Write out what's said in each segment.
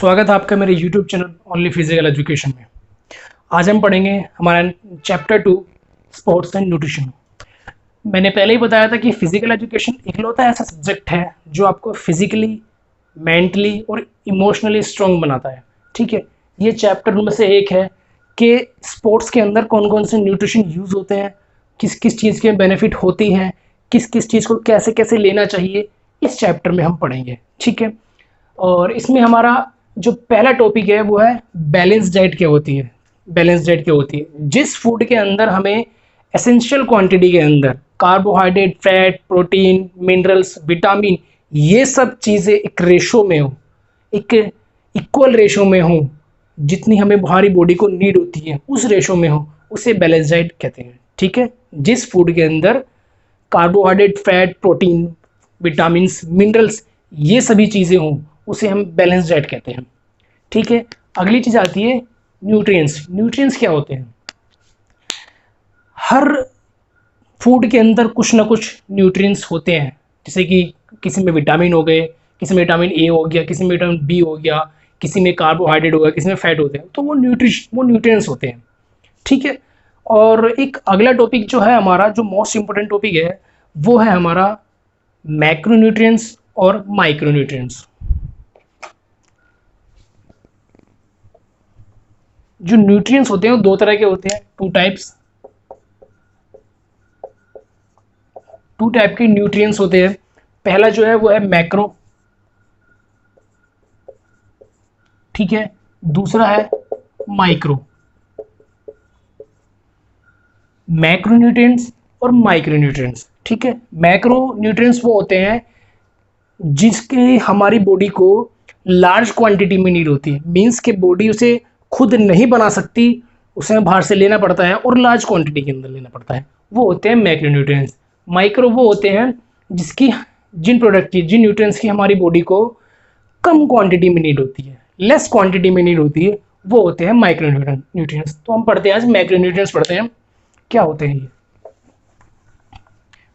स्वागत है आपका मेरे YouTube channel only physical education में। आज हम पढ़ेंगे हमारा चैप्टर 2 स्पोर्ट्स एंड न्यूट्रिशन। मैंने पहले ही बताया था कि फिजिकल एजुकेशन इकलौता ऐसा सब्जेक्ट है जो आपको फिजिकली, मेंटली और इमोशनली स्ट्रॉन्ग बनाता है। ठीक है, ये चैप्टर में से एक है कि स्पोर्ट्स के अंदर कौन कौन से न्यूट्रिशन यूज़ होते हैं, किस किस चीज़ के बेनिफिट होती हैं, किस किस चीज़ को कैसे कैसे लेना चाहिए, इस चैप्टर में हम पढ़ेंगे। ठीक है, और इसमें हमारा जो पहला टॉपिक है वो है बैलेंस डाइट क्या होती है। बैलेंस डाइट क्या होती है? जिस फूड के अंदर हमें एसेंशियल क्वांटिटी के अंदर carbohydrate, fat, protein, minerals, vitamin, ये सब चीज़ें एक रेशो में हो, एक इक्वल रेशो में हो, जितनी हमें हमारी बॉडी को नीड होती है उस रेशो में हो, उसे बैलेंस डाइट कहते हैं। ठीक है, जिस फूड के अंदर carbohydrate, fat, protein, vitamin, minerals, ये सभी चीज़ें हों, उसे हम बैलेंस डाइट कहते हैं। ठीक है, अगली चीज़ आती है न्यूट्रिएंट्स। न्यूट्रिएंट्स क्या होते हैं? हर फूड के अंदर कुछ ना कुछ न्यूट्रिएंट्स होते हैं, जैसे कि किसी में विटामिन हो गए, किसी में विटामिन ए हो गया, किसी में विटामिन बी हो गया, किसी में कार्बोहाइड्रेट हो गया, किसी में फैट होते हैं, तो वो न्यूट्रिएंट्स होते हैं। ठीक है, और एक अगला टॉपिक जो है हमारा, जो मोस्ट इंपॉर्टेंट टॉपिक है, वो है हमारा मैक्रोन्यूट्रिएंट्स और माइक्रोन्यूट्रिएंट्स। जो न्यूट्रिएंट्स होते हैं वो दो तरह के होते हैं, टू टाइप के न्यूट्रिएंट्स होते हैं। पहला जो है वो है मैक्रो, ठीक है, दूसरा है माइक्रो। मैक्रोन्यूट्रिएंट्स और माइक्रोन्यूट्रिएंट्स। ठीक है, मैक्रो न्यूट्रिएंट्स वो होते हैं जिसके हमारी बॉडी को लार्ज क्वांटिटी में नीड होती है, मीन्स के बॉडी उसे खुद नहीं बना सकती, उसे बाहर से लेना पड़ता है और लार्ज क्वांटिटी के अंदर लेना पड़ता है, वो होते हैं मैक्रोन्यूट्रिएंट्स। माइक्रो वो होते हैं जिसकी जिन न्यूट्रिएंट्स की हमारी बॉडी को कम क्वांटिटी में नीड होती है, लेस क्वांटिटी में नीड होती है, वो होते हैं माइक्रोन्यूट्रिएंट्स। तो हम पढ़ते हैं आज मैक्रोन्यूट्रिएंट्स पढ़ते हैं, क्या होते हैं ये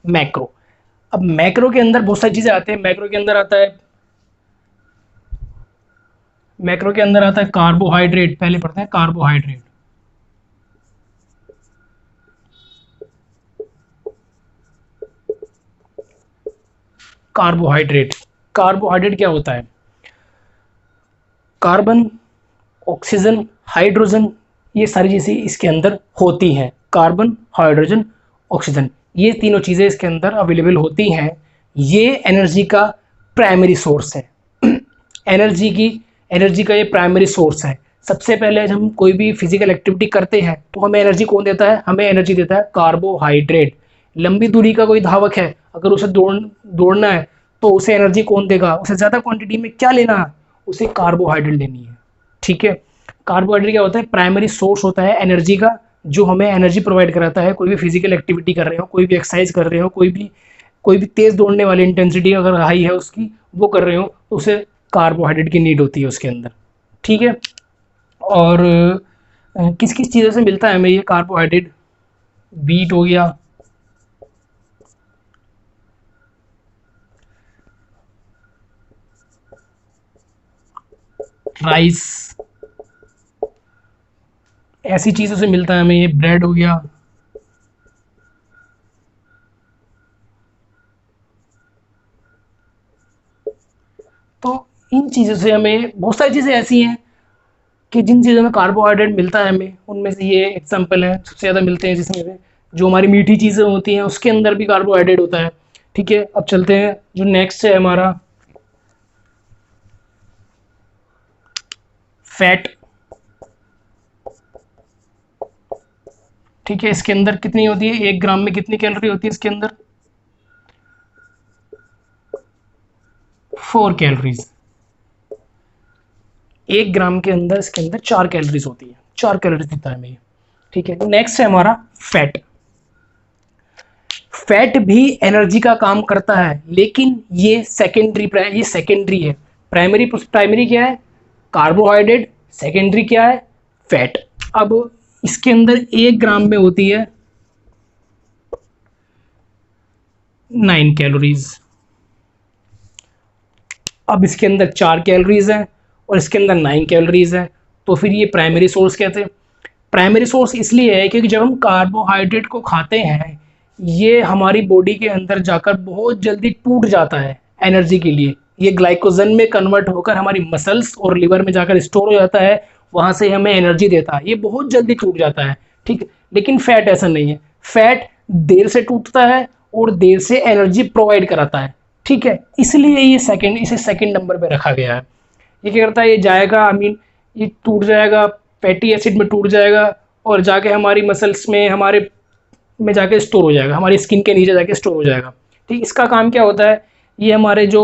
मैक्रो। अब मैक्रो के अंदर बहुत सारी चीजें आते हैं। मैक्रो के अंदर आता है कार्बोहाइड्रेट। पहले पढ़ते हैं कार्बोहाइड्रेट। कार्बोहाइड्रेट कार्बोहाइड्रेट क्या होता है? कार्बन, ऑक्सीजन, हाइड्रोजन, ये सारी चीज़ें इसके अंदर होती हैं। कार्बन, हाइड्रोजन, ऑक्सीजन, ये तीनों चीज़ें इसके अंदर अवेलेबल होती हैं। ये एनर्जी का प्राइमरी सोर्स है। एनर्जी का ये प्राइमरी सोर्स है। सबसे पहले जब हम कोई भी फिजिकल एक्टिविटी करते हैं तो हमें एनर्जी कौन देता है? हमें एनर्जी देता है कार्बोहाइड्रेट। लंबी दूरी का कोई धावक है, अगर उसे दौड़ना है तो उसे एनर्जी कौन देगा? उसे ज़्यादा क्वांटिटी में क्या लेना है? उसे कार्बोहाइड्रेट लेनी है। ठीक है, कार्बोहाइड्रेट क्या होता है? प्राइमरी सोर्स होता है एनर्जी का, जो हमें एनर्जी प्रोवाइड कराता है। कोई भी फिजिकल एक्टिविटी कर रहे हो, कोई भी एक्सरसाइज कर रहे हो, कोई भी तेज दौड़ने वाली इंटेंसिटी अगर हाई है उसकी, वो कर रहे हो, तो उसे कार्बोहाइड्रेट की नीड होती है उसके अंदर। ठीक है, और किस किस चीज़ों से मिलता है हमें ये कार्बोहाइड्रेट? बीट हो गया, राइस, ऐसी चीज़ों से मिलता है हमें ये। ब्रेड हो गया, तो इन चीज़ों से हमें बहुत सारी चीज़ें ऐसी हैं कि जिन चीज़ों में कार्बोहाइड्रेट मिलता है हमें, उनमें से ये एग्जाम्पल है, सबसे ज़्यादा मिलते हैं जिसमें जो हमारी मीठी चीज़ें होती हैं उसके अंदर भी कार्बोहाइड्रेट होता है। ठीक है, अब चलते हैं जो नेक्स्ट है हमारा फैट। ठीक है, इसके अंदर कितनी होती है? 1 ग्राम में कितनी कैलोरी होती है इसके अंदर? 4 कैलोरीज। 1 ग्राम के अंदर इसके अंदर 4 कैलोरीज होती है, 4 कैलोरीज देता है हमें। ठीक है, नेक्स्ट है हमारा फैट। फैट भी एनर्जी का काम करता है, लेकिन ये सेकेंडरी है। प्राइमरी क्या है? कार्बोहाइड्रेट। सेकेंडरी क्या है? फैट। अब इसके अंदर 1 ग्राम में होती है 9 कैलोरीज। अब इसके अंदर 4 कैलोरीज हैं और इसके अंदर 9 कैलोरीज है, तो फिर ये प्राइमरी सोर्स कहते हैं। प्राइमरी सोर्स इसलिए है क्योंकि जब हम कार्बोहाइड्रेट को खाते हैं ये हमारी बॉडी के अंदर जाकर बहुत जल्दी टूट जाता है एनर्जी के लिए, ये ग्लाइकोजन में कन्वर्ट होकर हमारी मसल्स और लिवर में जाकर स्टोर हो जाता है, वहाँ से हमें एनर्जी देता है, ये बहुत जल्दी टूट जाता है, ठीक। लेकिन फैट ऐसा नहीं है, फैट देर से टूटता है और देर से एनर्जी प्रोवाइड कराता है, ठीक है। इसलिए इसे सेकंड नंबर पे रखा गया है। ये क्या करता है, ये जाएगा ये टूट जाएगा, फैटी एसिड में टूट जाएगा और जाके हमारी मसल्स में हमारे में जाके स्टोर हो जाएगा, हमारी स्किन के नीचे जाके स्टोर हो जाएगा, ठीक। इसका काम क्या होता है, ये हमारे जो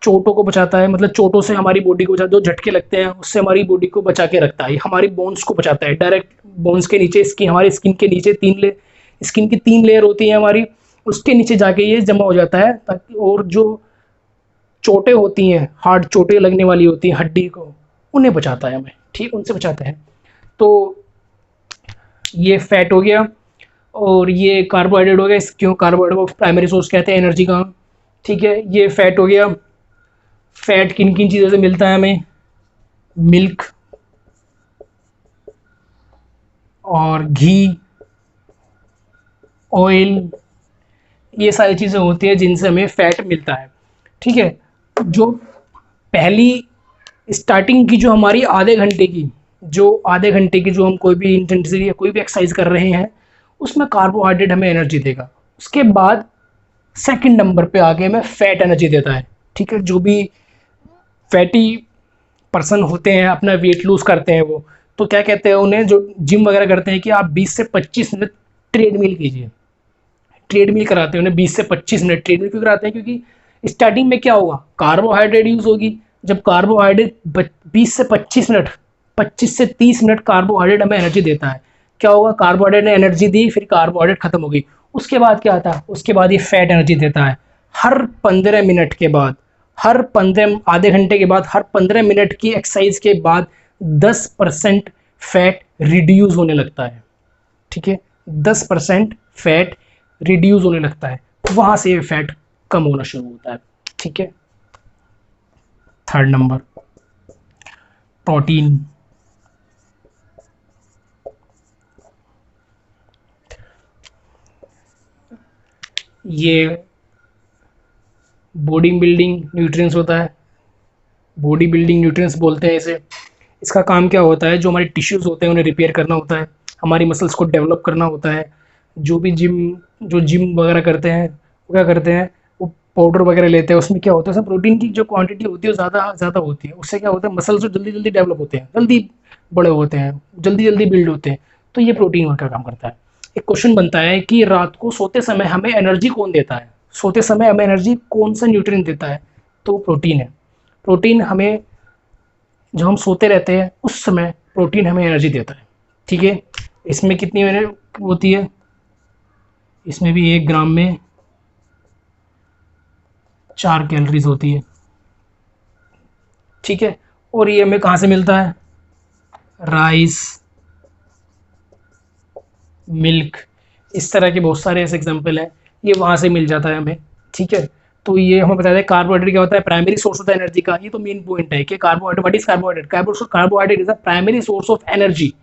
चोटों को बचाता है, मतलब चोटों से हमारी बॉडी को जो झटके लगते हैं उससे हमारी बॉडी को बचा के रखता है, हमारी बोन्स को बचाता है। डायरेक्ट बोन्स के नीचे हमारी स्किन के नीचे स्किन की 3 लेयर होती है हमारी, उसके नीचे जाके ये जमा हो जाता है ताकि, और जो चोटें होती हैं, हार्ड चोटें लगने वाली होती हैं हड्डी को, उन्हें बचाता है हमें, ठीक, उनसे बचाता है। तो ये फैट हो गया और ये कार्बोहाइड्रेट हो गया, क्यों कार्बोहाइड्रेट को प्राइमरी सोर्स कहते हैं एनर्जी का, ठीक है। ये फैट हो गया। फैट किन किन चीज़ों से मिलता है हमें, मिल्क और घी, ऑयल, ये सारी चीज़ें होती हैं जिनसे हमें फैट मिलता है, ठीक है। जो पहली स्टार्टिंग की जो हमारी आधे घंटे की जो हम कोई भी इंटेंसिटी या कोई भी एक्सरसाइज कर रहे हैं उसमें कार्बोहाइड्रेट हमें एनर्जी देगा, उसके बाद सेकंड नंबर पे आके हमें फैट एनर्जी देता है, ठीक है। जो भी फैटी पर्सन होते हैं अपना वेट लूज़ करते हैं वो, तो क्या कहते हैं उन्हें, जो जिम वगैरह करते हैं, कि आप 20 से 25 मिनट ट्रेडमिल कीजिए, ट्रेडमिल कराते हैं उन्हें 20 से 25 मिनट। ट्रेडमिल क्यों कराते हैं, क्योंकि स्टार्टिंग में क्या होगा, कार्बोहाइड्रेट यूज़ होगी, जब कार्बोहाइड्रेट 20 से 25 मिनट 25 से 30 मिनट कार्बोहाइड्रेट हमें एनर्जी देता है, क्या होगा, कार्बोहाइड्रेट ने एनर्जी दी, फिर कार्बोहाइड्रेट खत्म हो गई, उसके बाद क्या आता है, उसके बाद ये फैट एनर्जी देता है। हर 15 मिनट के बाद, आधे घंटे के बाद, हर 15 मिनट की एक्सरसाइज के बाद 10% फैट रिड्यूस होने लगता है, ठीक है। 10% फैट रिड्यूस होने लगता है, वहां से फैट कम होना शुरू होता है, ठीक है। Third number, protein. ये बॉडी बिल्डिंग न्यूट्रिएंट्स होता है, बॉडी बिल्डिंग न्यूट्रिएंट्स बोलते हैं इसे। इसका काम क्या होता है, जो हमारे टिश्यूज़ होते हैं उन्हें रिपेयर करना होता है, हमारी मसल्स को डेवलप करना होता है। जो जिम वगैरह करते हैं वो क्या करते हैं, वो पाउडर वगैरह लेते हैं, उसमें क्या होता है, सब प्रोटीन की जो क्वांटिटी होती है वो ज़्यादा होती है, उससे क्या होता है, मसल्स जो जल्दी जल्दी डेवलप होते हैं, जल्दी बड़े होते हैं, जल्दी जल्दी बिल्ड होते हैं, तो ये प्रोटीन का काम करता है। एक क्वेश्चन बनता है कि रात को सोते समय हमें एनर्जी कौन देता है, सोते समय हमें एनर्जी कौन सा न्यूट्रिएंट देता है, तो प्रोटीन है। प्रोटीन हमें, जब हम सोते रहते हैं उस समय प्रोटीन हमें एनर्जी देता है, ठीक है। इसमें कितनी एनर्जी होती है, इसमें भी 1 ग्राम में 4 कैलोरीज होती है, ठीक है। और ये हमें कहाँ से मिलता है, राइस, मिल्क, इस तरह के बहुत सारे ऐसे एग्जाम्पल हैं, ये वहाँ से मिल जाता है हमें, ठीक है। तो ये हमें बताया है कार्बोहाइड्रेट क्या होता है, प्राइमरी सोर्स होता है एनर्जी का। ये तो मेन पॉइंट है कि carbohydrate, what is carbohydrate, carbohydrate is the primary source of energy,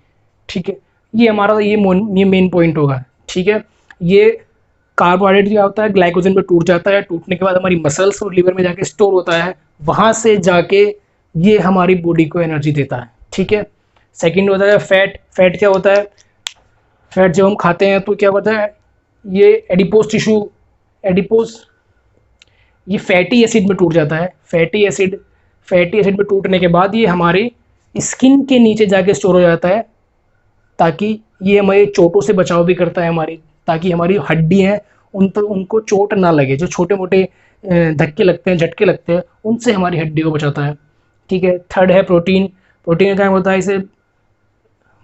ठीक है। ये हमारा ये मेन पॉइंट होगा, ठीक है। ये कार्बोहाइड्रेट क्या होता है, ग्लाइकोजन में टूट जाता है, टूटने के बाद हमारी मसल्स और लिवर में जाके स्टोर होता है, वहाँ से जाके ये हमारी बॉडी को एनर्जी देता है, ठीक है। सेकेंड होता है फैट। फैट क्या होता है, फैट जब हम खाते हैं तो क्या होता है, ये एडिपोज ये फैटी एसिड में टूट जाता है। फैटी एसिड में टूटने के बाद ये हमारे स्किन के नीचे जाके स्टोर हो जाता है, ताकि ये हमारे चोटों से बचाव भी करता है हमारी, ताकि हमारी हड्डी हैं उन पर उनको चोट ना लगे, जो छोटे मोटे धक्के लगते हैं, झटके लगते हैं, उनसे हमारी हड्डी को बचाता है, ठीक है। थर्ड है प्रोटीन। प्रोटीन का क्या होता है, इसे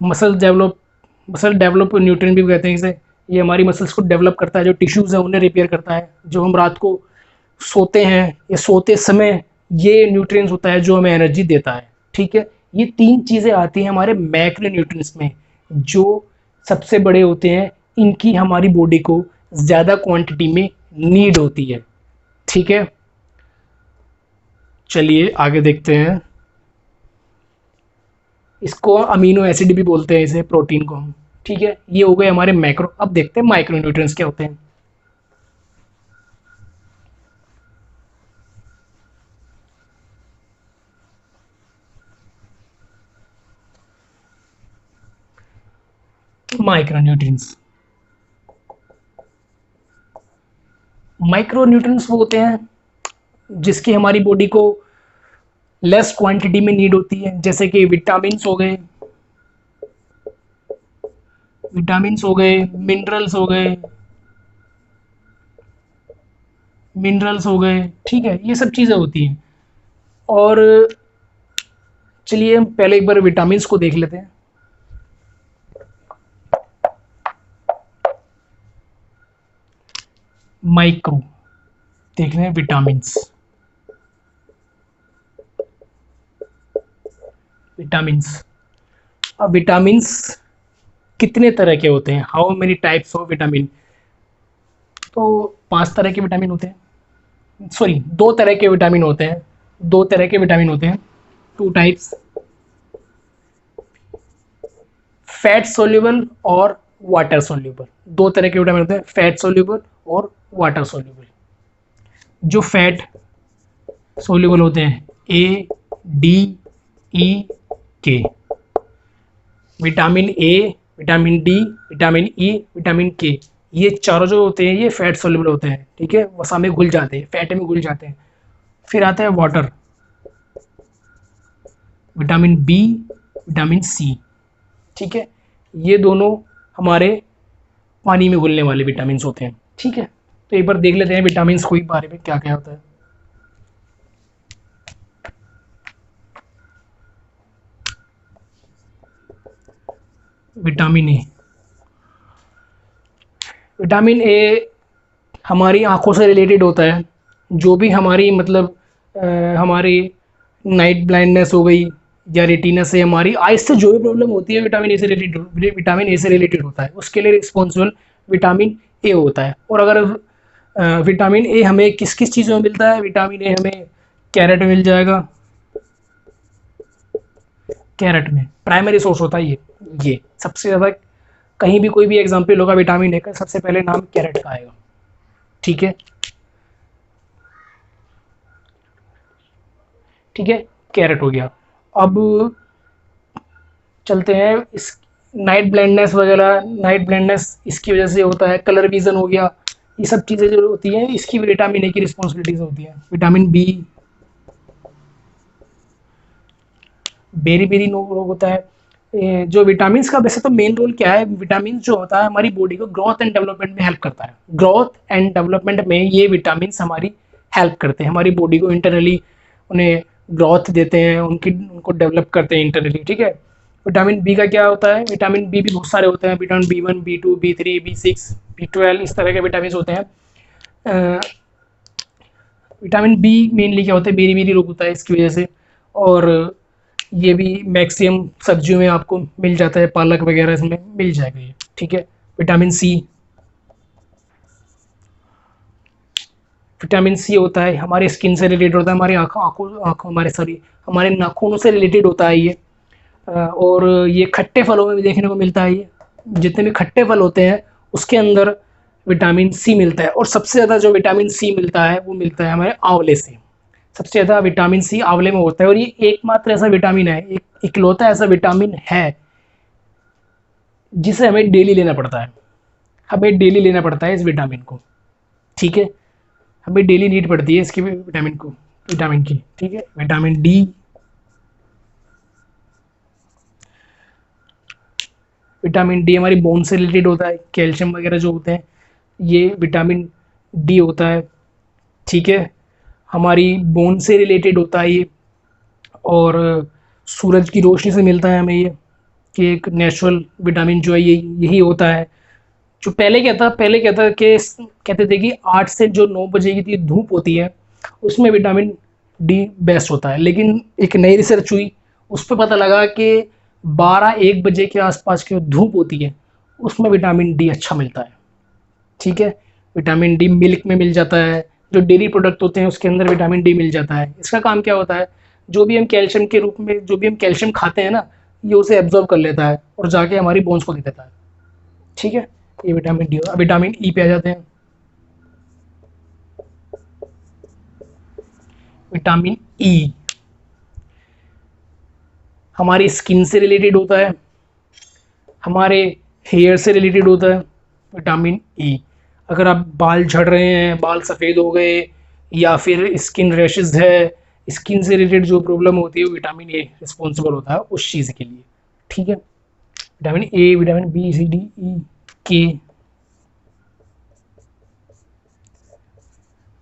मसल डेवलप न्यूट्रिएंट भी कहते हैं इसे। ये हमारी मसल्स को डेवलप करता है, जो टिश्यूज़ हैं उन्हें रिपेयर करता है। जो हम रात को सोते हैं या सोते समय ये न्यूट्रिएंट्स होता है जो हमें एनर्जी देता है, ठीक है। ये 3 चीज़ें आती हैं हमारे मैक्रो न्यूट्रिएंट्स में, जो सबसे बड़े होते हैं, इनकी हमारी बॉडी को ज़्यादा क्वांटिटी में नीड होती है, ठीक है। चलिए आगे देखते हैं। इसको अमीनो एसिड भी बोलते हैं, इसे प्रोटीन को हम। ठीक है, ये हो गए हमारे मैक्रो। अब देखते हैं माइक्रो न्यूट्रिएंट्स क्या होते हैं। माइक्रो न्यूट्रिएंट्स, माइक्रो न्यूट्रिएंट्स वो होते हैं जिसकी हमारी बॉडी को लेस क्वांटिटी में नीड होती है, जैसे कि विटामिन्स हो गए, मिनरल्स हो गए, ठीक है, ये सब चीज़ें होती हैं। और चलिए हम पहले एक बार विटामिन्स को देख लेते हैं। माइक्रो देख रहे हैं, विटामिन्स, अब विटामिन्स कितने तरह के होते हैं, how many types of vitamin. तो 5 तरह के विटामिन होते हैं, सॉरी 2 तरह के विटामिन होते हैं, 2 तरह के विटामिन होते हैं, 2 टाइप्स, फैट सोल्यूबल और वाटर सोल्यूबल। 2 तरह के विटामिन होते हैं, फैट सोल्यूबल और वाटर सोल्यूबल। जो फैट सोल्यूबल होते हैं, ए, D, E, K, vitamin A, vitamin D, vitamin E, vitamin के, ये चारों जो होते हैं ये फैट सोल्यूबल होते हैं। ठीक है, वसा में घुल जाते हैं, फैट में घुल जाते हैं। फिर आता है water, vitamin B, vitamin C. ठीक है, ये दोनों हमारे पानी में घुलने वाले विटामिन होते हैं। ठीक है, तो एक बार देख लेते हैं विटामिन के बारे में क्या क्या होता है। विटामिन ए, विटामिन ए हमारी आंखों से रिलेटेड होता है। जो भी हमारी मतलब हमारी नाइट ब्लाइंडनेस हो गई या रेटिना से, हमारी आइज से जो भी प्रॉब्लम होती है विटामिन ए से रिलेटेड होता है, उसके लिए रिस्पॉन्सिबल विटामिन ए होता है। और अगर विटामिन ए हमें किस किस चीज़ों में मिलता है, विटामिन ए हमें कैरेट में मिल जाएगा, कैरेट में प्राइमरी सोर्स होता है ये सबसे ज़्यादा। कहीं भी कोई भी एग्जाम्पल होगा विटामिन ए का, सबसे पहले नाम कैरेट का आएगा। ठीक है, कैरेट हो गया। अब चलते हैं इस नाइट ब्लाइंडनेस इसकी वजह से होता है, कलर विजन हो गया, ये सब चीज़ें जो होती हैं इसकी विटामिन ए की रिस्पॉन्सिबिलिटीज होती है। विटामिन बी, बेरी रोग होता है। जो विटामिन का वैसे तो मेन रोल क्या है, विटामिन जो होता है हमारी बॉडी को ग्रोथ एंड डेवलपमेंट में हेल्प करता है। ग्रोथ एंड डेवलपमेंट में ये विटामिन हमारी हेल्प करते हैं, हमारी बॉडी को इंटरनली उन्हें ग्रोथ देते हैं, उनको डेवलप करते हैं इंटरनली। ठीक है, विटामिन बी का क्या होता है, विटामिन बी भी बहुत सारे होते हैं, vitamin B1, B2, B3, B6, B12, इस तरह के विटामिन होते हैं। विटामिन बी मेनली क्या होता है, बेरी रोग होता है इसकी वजह से। और ये भी मैक्सिमम सब्जियों में आपको मिल जाता है, पालक वगैरह इसमें मिल जाएगा ये। ठीक है, विटामिन सी होता है, हमारे स्किन से रिलेटेड होता है, हमारी आँखों हमारे नाखूनों से रिलेटेड होता है ये। और ये खट्टे फलों में भी देखने को मिलता है। ये जितने भी खट्टे फल होते हैं उसके अंदर विटामिन सी मिलता है। और सबसे ज़्यादा जो विटामिन सी मिलता है वो मिलता है हमारे आंवले से। सबसे ज़्यादा विटामिन सी आंवले में होता है, और ये एकमात्र ऐसा विटामिन है, इकलौता ऐसा विटामिन है जिसे हमें डेली लेना पड़ता है। हमें डेली लेना पड़ता है इस विटामिन को। ठीक है, हमें डेली नीड पड़ती है इसकी विटामिन की। ठीक है, विटामिन डी, हमारी बोन से रिलेटेड होता है, कैल्शियम वगैरह जो होते हैं ये विटामिन डी होता है। ठीक है, हमारी बोन से रिलेटेड होता है ये, और सूरज की रोशनी से मिलता है हमें ये, कि एक नेचुरल विटामिन जो है ये यही होता है। जो पहले क्या था कि कहते थे कि 8 से जो 9 बजे की धूप होती है उसमें विटामिन डी बेस्ट होता है, लेकिन एक नई रिसर्च हुई, उस पर पता लगा कि 12-1 बजे के आसपास की धूप होती है उसमें विटामिन डी अच्छा मिलता है। ठीक है, विटामिन डी मिल्क में मिल जाता है, जो डेयरी प्रोडक्ट होते हैं उसके अंदर विटामिन डी मिल जाता है। इसका काम क्या होता है, जो भी हम कैल्शियम के रूप में जो भी हम कैल्शियम खाते हैं ना, ये उसे एब्जॉर्ब कर लेता है और जाके हमारी बोन्स को दे देता है। ठीक है, ये विटामिन डी। अब विटामिन ई पे आ जाते हैं। विटामिन ई हमारी स्किन से रिलेटेड होता है, हमारे हेयर से रिलेटेड होता है। विटामिन ई, अगर आप बाल झड़ रहे हैं, बाल सफ़ेद हो गए, या फिर स्किन रैशेज है, स्किन से रिलेटेड जो प्रॉब्लम होती है, वो विटामिन ए रिस्पॉन्सिबल होता है उस चीज़ के लिए। ठीक है, vitamin A, vitamin B, C, D, E, K.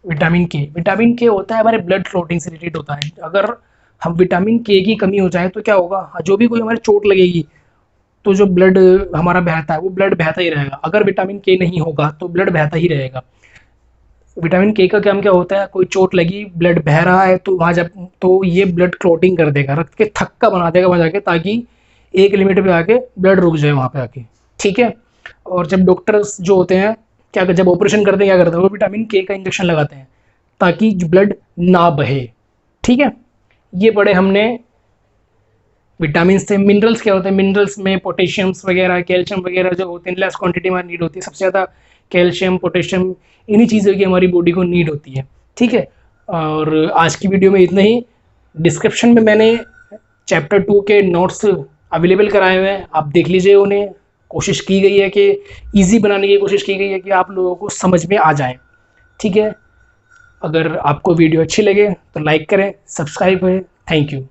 Vitamin के होता है हमारे ब्लड क्लॉटिंग से रिलेटेड होता है। अगर हम विटामिन के की कमी हो जाए तो क्या होगा, जो भी कोई हमारी चोट लगेगी तो जो ब्लड हमारा बहता है वो ब्लड बहता ही रहेगा। अगर विटामिन के नहीं होगा तो ब्लड बहता ही रहेगा। विटामिन के का काम क्या होता है, कोई चोट लगी, ब्लड बह रहा है, तो वहाँ जब तो ये ब्लड क्लॉटिंग कर देगा, रक्त के थक्का बना देगा वहाँ जाके, ताकि एक लिमिट पे आके ब्लड रुक जाए वहाँ पे आके। ठीक है, और जब डॉक्टर्स जो होते हैं क्या, जब ऑपरेशन करते हैं क्या करते हैं, वो विटामिन के का इंजेक्शन लगाते हैं ताकि ब्लड ना बहे। ठीक है, ये पढ़े हमने विटामिन से। मिनरल्स क्या होते हैं, मिनरल्स में पोटेशियम्स वगैरह, कैल्शियम वगैरह जो होते हैं, लेस क्वांटिटी में नीड होती है। सबसे ज़्यादा कैल्शियम, पोटेशियम, इन्हीं चीज़ों की हमारी बॉडी को नीड होती है। ठीक है, और आज की वीडियो में इतना ही। डिस्क्रिप्शन में मैंने चैप्टर 2 के नोट्स अवेलेबल कराए हुए हैं, आप देख लीजिए उन्हें। कोशिश की गई है कि ईजी बनाने की कोशिश की गई है कि आप लोगों को समझ में आ जाए। ठीक है, अगर आपको वीडियो अच्छी लगे तो लाइक करें, सब्सक्राइब करें। Thank you.